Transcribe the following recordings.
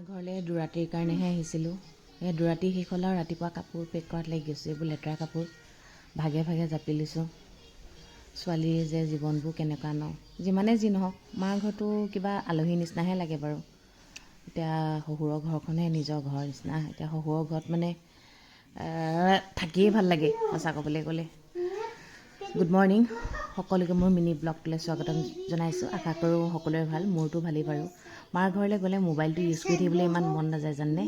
ঘৰলৈ দুৰাতিৰ কাৰণেহে আহিছিলোঁ। এই দুৰাতি শেষ হ'ল আৰু ৰাতিপুৱা কাপোৰ পেক কৰাত লাগি গৈছোঁ। এইবোৰ লেতেৰা কাপোৰ ভাগে ভাগে জাপি লৈছোঁ। ছোৱালীৰ যে জীৱনবোৰ কেনেকুৱা ন, যিমানেই যি নহওক মাৰ ঘৰটো কিবা আলহী নিচিনাহে লাগে বাৰু। এতিয়া শহুৰৰ ঘৰখনহে নিজৰ ঘৰ নিচিনা। এতিয়া শহুৰৰ ঘৰত মানে থাকিয়েই ভাল লাগে সঁচা ক'বলৈ গ'লে। গুড মৰ্ণিং, সকলোকে মোৰ মিনি ব্লগটোলৈ স্বাগতম জনাইছোঁ। আশা কৰোঁ সকলোৰে ভাল, মোৰতো ভালেই বাৰু। মাৰ ঘৰলৈ গ'লে মোবাইলটো ইউজ কৰি থাকিবলৈ ইমান মন নাযায় জানে।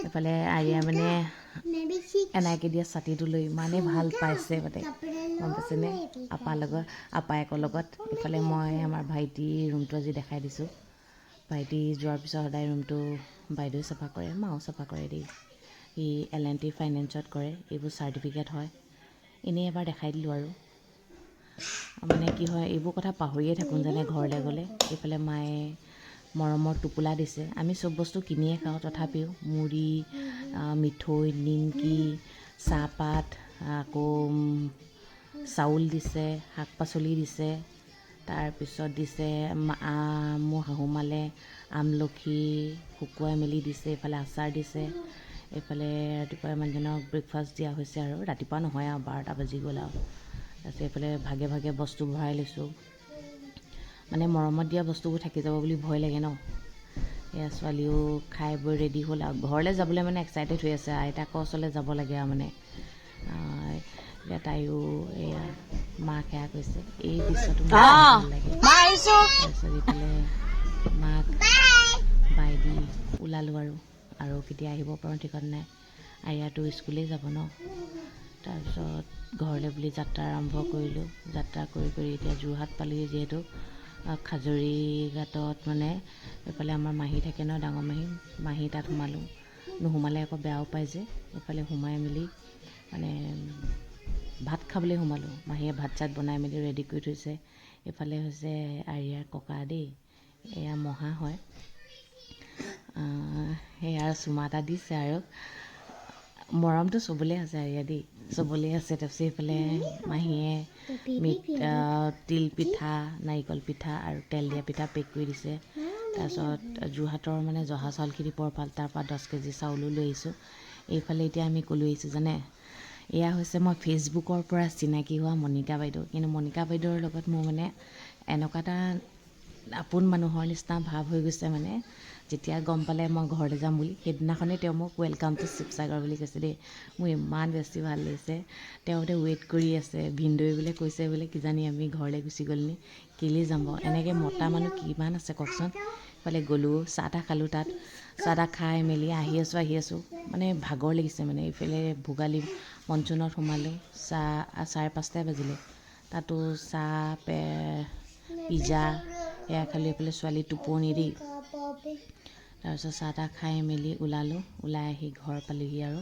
এইফালে আৰিয়া মানে এনাইকে দিয়া ছাতিটো লৈ ইমানেই ভাল পাইছে মানে, গম পাইছেনে, আপায়েকৰ লগত। এইফালে মই আমাৰ ভাইটিৰ ৰুমটো আজি দেখাই দিছোঁ। ভাইটি যোৱাৰ পিছত সদায় ৰুমটো বাইদেউ চাফা কৰে, মাও চাফা কৰে দেই। সি L&T ফাইনেন্সত কৰে, এইবোৰ চাৰ্টিফিকেট হয়। এনেই এবাৰ দেখাই দিলোঁ আৰু মানে কি হয়, এইবোৰ কথা পাহৰিয়ে থাকোঁ যেনে ঘৰলৈ গ'লে। এইফালে মায়ে মৰমৰ টোপোলা দিছে। আমি চব বস্তু কিনিয়ে খাওঁ, তথাপিও মুড়ি, মিঠৈ, নিমকি, চাহপাত, আকৌ চাউল দিছে, শাক পাচলি দিছে। তাৰপিছত দিছে মোৰ শাহুমালে আমলখি শুকুৱাই মেলি দিছে। এইফালে আচাৰ দিছে। এইফালে ৰাতিপুৱা মানুহজনক ব্ৰেকফাষ্ট দিয়া হৈছে আৰু ৰাতিপুৱা নহয় আৰু 12টা বাজি গ'ল আৰু। তাৰপিছত এইফালে ভাগে ভাগে বস্তু ভৰাই লৈছোঁ। মানে মৰমত দিয়া বস্তুবোৰ থাকি যাব বুলি ভয় লাগে ন। এয়া ছোৱালীও খাই বৈ ৰেডি হ'ল আৰু ঘৰলৈ যাবলৈ মানে এক্সাইটেড হৈ আছে। আইতাকৰ ওচৰলৈ যাব লাগে আৰু মানে এতিয়া তাইও এয়া মাক সেয়া কৈছে। এই দৃশ্যটো ভাল লাগে। তাৰপিছত ইফালে মাক বাই দি ওলালোঁ আৰু কেতিয়া আহিব পাৰোঁ ঠিকনা নাই। আৰিয়াতো স্কুলেই যাব ন। তাৰপিছত ঘৰলৈ বুলি যাত্ৰা আৰম্ভ কৰিলোঁ। যাত্ৰা কৰি এতিয়া যোৰহাট পালোঁহি যিহেতু। খাজৰিঘাটত মানে এইফালে আমাৰ মাহী থাকে ন, ডাঙৰ মাহী তাত সোমালোঁ। নোসোমালে আকৌ বেয়াও পায় যে, এইফালে সোমাই মেলি মানে ভাত খাবলৈ সোমালোঁ। মাহীয়ে ভাত চাত বনাই মেলি ৰেডি কৰি থৈছে। এইফালে হৈছে আৰিয়াৰ ককা দেই, এয়া মহা হয়। সেয়া চুমা এটা দিছে আৰু মৰমটো চবলৈ আছে আৰিয়া দেই, চবলৈ আছে। তাৰপিছত এইফালে মাহীয়ে তিল পিঠা, নাৰিকল পিঠা আৰু তেল দিয়া পিঠা পেক কৰি দিছে। তাৰপিছত যোৰহাটৰ মানে জহা চাউলখিনি বৰ ভাল, তাৰপৰা 10 কেজি চাউলো লৈ আহিছোঁ। এইফালে এতিয়া আমি ক'লৈ আহিছোঁ জানে, এয়া হৈছে মই ফেচবুকৰ পৰা চিনাকি হোৱা মণিকা বাইদেউ। কিন্তু মণিকা বাইদেউৰ লগত মোৰ মানে এনেকুৱা এটা আপোন মানুহৰ নিচিনা ভাৱ হৈ গৈছে মানে, যেতিয়া গম পালে মই ঘৰলৈ যাম বুলি, সেইদিনাখনেই তেওঁ মোক ৱেলকাম টু শিৱসাগৰ বুলি কৈছে দেই। মোৰ ইমান বেছি ভাল লাগিছে। তেওঁ বোলে ৱেইট কৰি আছে, ভিনদৈ বোলে কৈছে বোলে কিজানি আমি ঘৰলৈ গুচি গ'লনি, কেলৈ যাম বাৰু, এনেকৈ মতা মানুহ কিমান আছে কওকচোন। এইফালে গ'লোঁ, চাহ তাহ খালোঁ। তাত চাহ তাহ খাই মেলি আহি আছোঁ মানে ভাগৰ লাগিছে মানে। এইফালে ভোগালী মনচুনত সোমালোঁ। 5:30 বাজিলে। তাতো চাহ পিজ্জা এয়া খালোঁ। এইফালে ছোৱালী টোপনি দেই। তাৰপিছত চাহ তাহ খাই মেলি ওলালোঁ। ওলাই আহি ঘৰ পালোঁহি আৰু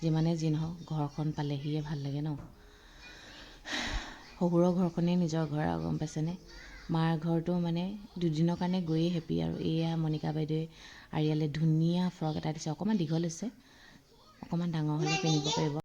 যিমানে যি নহওক ঘৰখন পালেহিয়ে ভাল লাগে ন। শহুৰৰ ঘৰখনেই নিজৰ ঘৰ আৰু গম পাইছেনে। মাৰ ঘৰটো মানে দুদিনৰ কাৰণে গৈয়ে হেপী আৰু। এয়া মণিকা বাইদেৱে আৰিয়ালৈ ধুনীয়া ফ্ৰক এটা দিছে। অকণমান দীঘল হৈছে, অকণমান ডাঙৰ হ'লে পিন্ধিব পাৰিব।